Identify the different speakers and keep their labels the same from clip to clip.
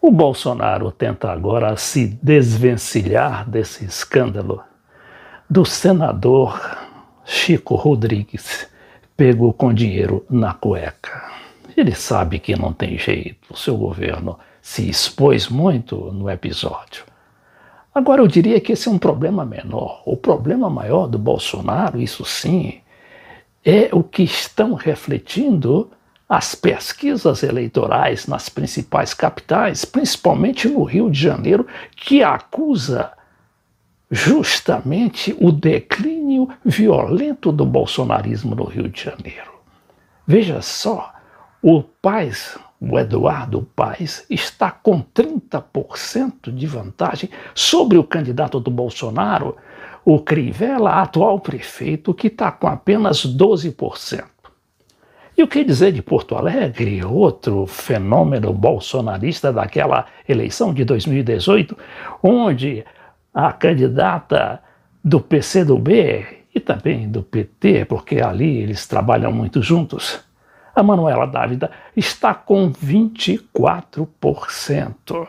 Speaker 1: O Bolsonaro tenta agora se desvencilhar desse escândalo do senador Chico Rodrigues, pego com dinheiro na cueca. Ele sabe que não tem jeito, o seu governo se expôs muito no episódio. Agora eu diria que esse é um problema menor. O problema maior do Bolsonaro, isso sim, é o que estão refletindo as pesquisas eleitorais nas principais capitais, principalmente no Rio de Janeiro, que acusa justamente o declínio violento do bolsonarismo no Rio de Janeiro. Veja só, o Eduardo Paes, está com 30% de vantagem sobre o candidato do Bolsonaro, o Crivella, atual prefeito, que está com apenas 12%. E o que dizer de Porto Alegre, outro fenômeno bolsonarista daquela eleição de 2018, onde a candidata do PCdoB e também do PT, porque ali eles trabalham muito juntos, a Manuela Dávila, está com 24%.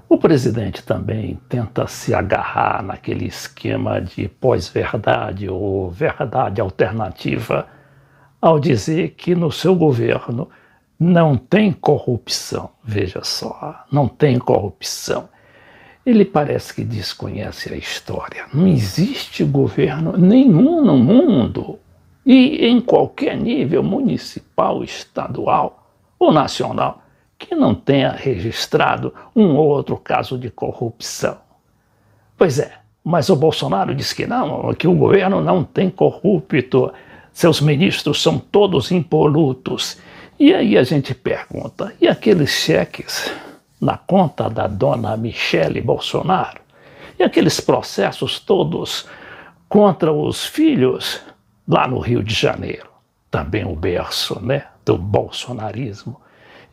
Speaker 1: O presidente também tenta se agarrar naquele esquema de pós-verdade ou verdade alternativa ao dizer que no seu governo não tem corrupção. Veja só, não tem corrupção. Ele parece que desconhece a história. Não existe governo nenhum no mundo, e em qualquer nível municipal, estadual ou nacional, que não tenha registrado um ou outro caso de corrupção. Pois é, mas o Bolsonaro diz que não, que o governo não tem corrupto, seus ministros são todos impolutos. E aí a gente pergunta, e aqueles cheques na conta da dona Michele Bolsonaro? E aqueles processos todos contra os filhos lá no Rio de Janeiro? Também o berço, do bolsonarismo.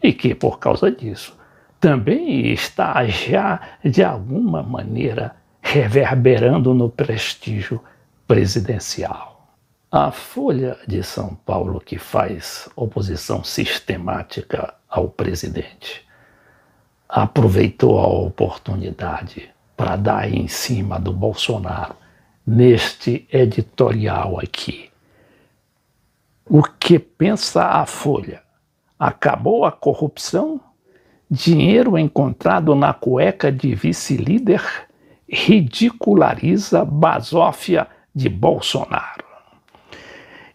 Speaker 1: E que, por causa disso, também está já, de alguma maneira, reverberando no prestígio presidencial. A Folha de São Paulo, que faz oposição sistemática ao presidente, aproveitou a oportunidade para dar em cima do Bolsonaro neste editorial aqui. O que pensa a Folha? Acabou a corrupção? Dinheiro encontrado na cueca de vice-líder ridiculariza basófia de Bolsonaro.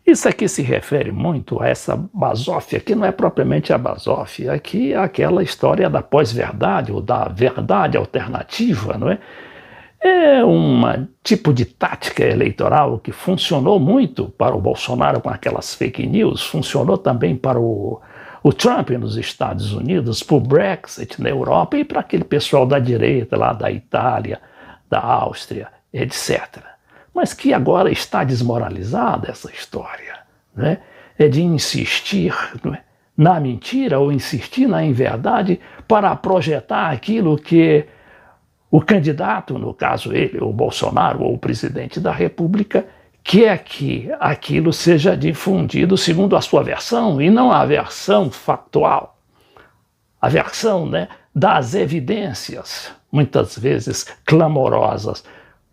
Speaker 1: Isso aqui se refere muito a essa basófia, que não é propriamente a basófia, que é aquela história da pós-verdade ou da verdade alternativa, não é? É um tipo de tática eleitoral que funcionou muito para o Bolsonaro com aquelas fake news, funcionou também para o Trump nos Estados Unidos, para o Brexit na Europa e para aquele pessoal da direita lá da Itália, da Áustria, etc. Mas que agora está desmoralizada essa história, né? É de insistir na mentira ou insistir na inverdade para projetar aquilo que o candidato, no caso ele, o Bolsonaro, ou o presidente da República, quer que aquilo seja difundido segundo a sua versão e não a versão factual. A versão das evidências, muitas vezes clamorosas,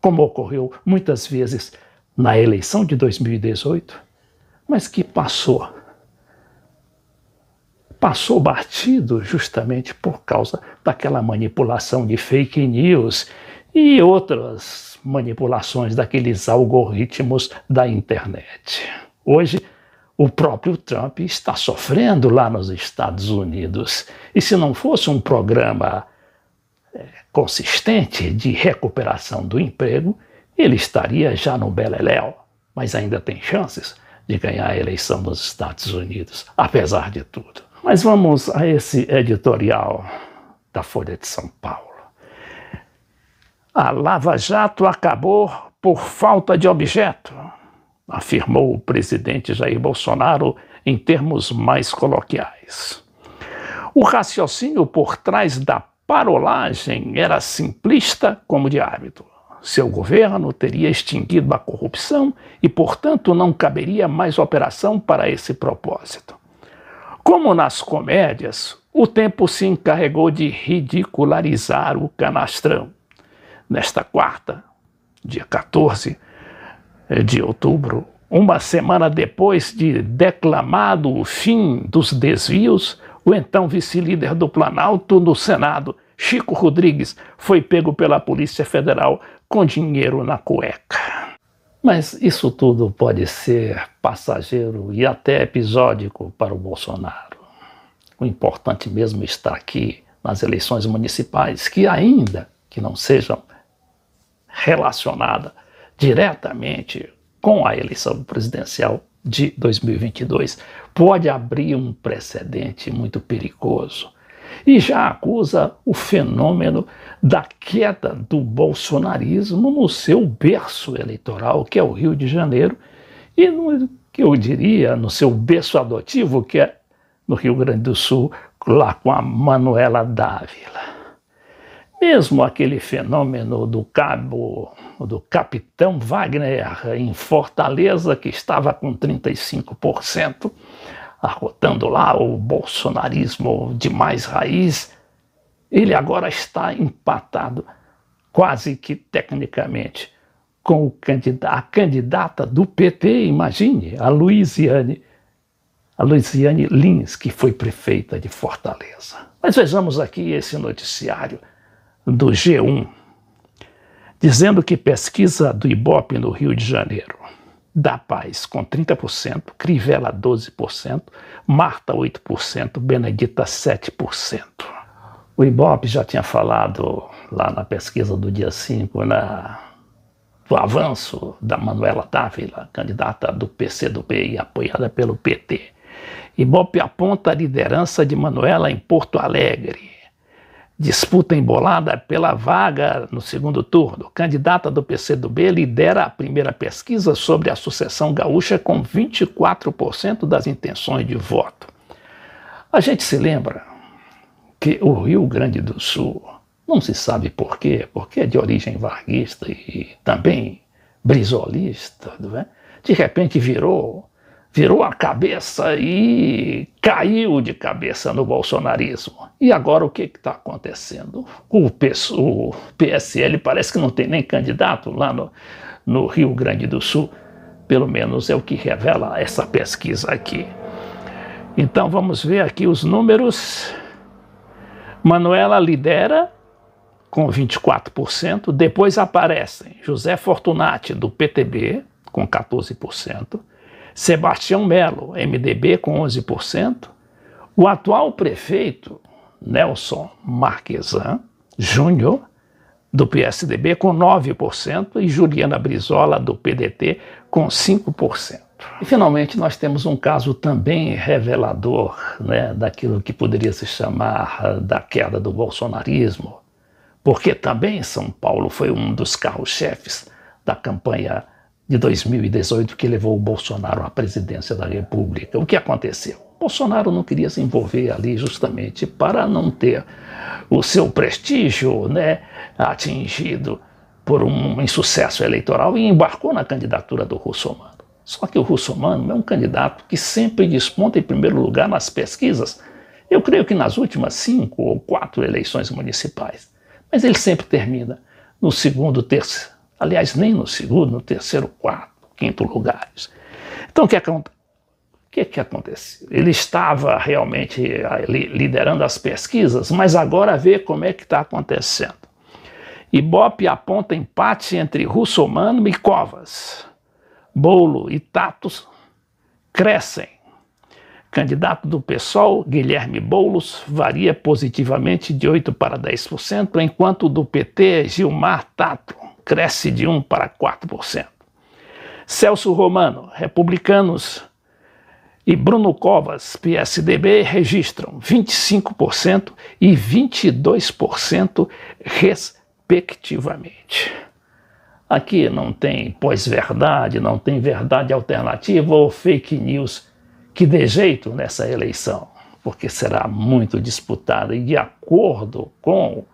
Speaker 1: como ocorreu muitas vezes na eleição de 2018, mas que passou batido justamente por causa daquela manipulação de fake news e outras manipulações daqueles algoritmos da internet. Hoje, o próprio Trump está sofrendo lá nos Estados Unidos. E se não fosse um programa consistente de recuperação do emprego, ele estaria já no beleléu, mas ainda tem chances de ganhar a eleição nos Estados Unidos, apesar de tudo. Mas vamos a esse editorial da Folha de São Paulo. A Lava Jato acabou por falta de objeto, afirmou o presidente Jair Bolsonaro em termos mais coloquiais. O raciocínio por trás da parolagem era simplista como de hábito. Seu governo teria extinguido a corrupção e, portanto, não caberia mais operação para esse propósito. Como nas comédias, o tempo se encarregou de ridicularizar o canastrão. Nesta quarta, dia 14 de outubro, uma semana depois de declamado o fim dos desvios, o então vice-líder do Planalto no Senado, Chico Rodrigues, foi pego pela Polícia Federal com dinheiro na cueca. Mas isso tudo pode ser passageiro e até episódico para o Bolsonaro. O importante mesmo está aqui nas eleições municipais, que ainda que não sejam relacionadas diretamente com a eleição presidencial de 2022, pode abrir um precedente muito perigoso. E já acusa o fenômeno da queda do bolsonarismo no seu berço eleitoral, que é o Rio de Janeiro, e, que eu diria, no seu berço adotivo, que é no Rio Grande do Sul, lá com a Manuela Dávila. Mesmo aquele fenômeno do capitão Wagner em Fortaleza, que estava com 35%, arrotando lá o bolsonarismo de mais raiz, ele agora está empatado, quase que tecnicamente, com a candidata do PT, imagine, a Luiziane Lins, que foi prefeita de Fortaleza. Mas vejamos aqui esse noticiário do G1, dizendo que pesquisa do Ibope no Rio de Janeiro dá Paz com 30%, Crivella 12%, Marta 8%, Benedita 7%. O Ibope já tinha falado lá na pesquisa do dia 5, do avanço da Manuela Dávila, candidata do PCdoB e apoiada pelo PT. Ibope aponta a liderança de Manuela em Porto Alegre. Disputa embolada pela vaga no segundo turno. Candidata do PCdoB lidera a primeira pesquisa sobre a sucessão gaúcha com 24% das intenções de voto. A gente se lembra que o Rio Grande do Sul, não se sabe por quê, porque é de origem varguista e também brisolista, não é? De repente virou a cabeça e caiu de cabeça no bolsonarismo. E agora o que está acontecendo? O PSL parece que não tem nem candidato lá no Rio Grande do Sul, pelo menos é o que revela essa pesquisa aqui. Então vamos ver aqui os números. Manuela lidera com 24%, depois aparecem José Fortunati, do PTB, com 14%, Sebastião Melo, MDB, com 11%, o atual prefeito, Nelson Marquesan Júnior, do PSDB, com 9%, e Juliana Brizola, do PDT, com 5%. E, finalmente, nós temos um caso também revelador, né, daquilo que poderia se chamar da queda do bolsonarismo, porque também São Paulo foi um dos carros-chefes da campanha de 2018 que levou o Bolsonaro à presidência da República. O que aconteceu? O Bolsonaro não queria se envolver ali justamente para não ter o seu prestígio, né, atingido por um insucesso eleitoral, e embarcou na candidatura do Russomano. Só que o Russomano é um candidato que sempre desponta em primeiro lugar nas pesquisas. Eu creio que nas últimas 5 ou 4 eleições municipais. Mas ele sempre termina no segundo, terceiro. Aliás, nem no segundo, no terceiro, quarto, quinto lugares. Então, o que aconteceu? Ele estava realmente liderando as pesquisas, mas agora vê como é que está acontecendo. Ibope aponta empate entre Russomano e Covas. Bolo e Tatos crescem. Candidato do PSOL, Guilherme Boulos, varia positivamente de 8% para 10%, enquanto o do PT, Gilmar Tato, cresce de 1% para 4%. Celso Romano, Republicanos, e Bruno Covas, PSDB, registram 25% e 22%, respectivamente. Aqui não tem pós-verdade, não tem verdade alternativa ou fake news que dê jeito nessa eleição. porque será muito disputada e de acordo com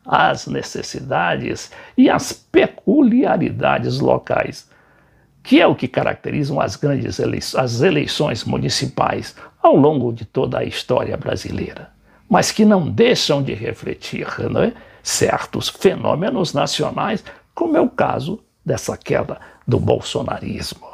Speaker 1: as necessidades e as peculiaridades locais, que é o que caracterizam as grandes eleições municipais ao longo de toda a história brasileira, mas que não deixam de refletir, não é, certos fenômenos nacionais, como é o caso dessa queda do bolsonarismo.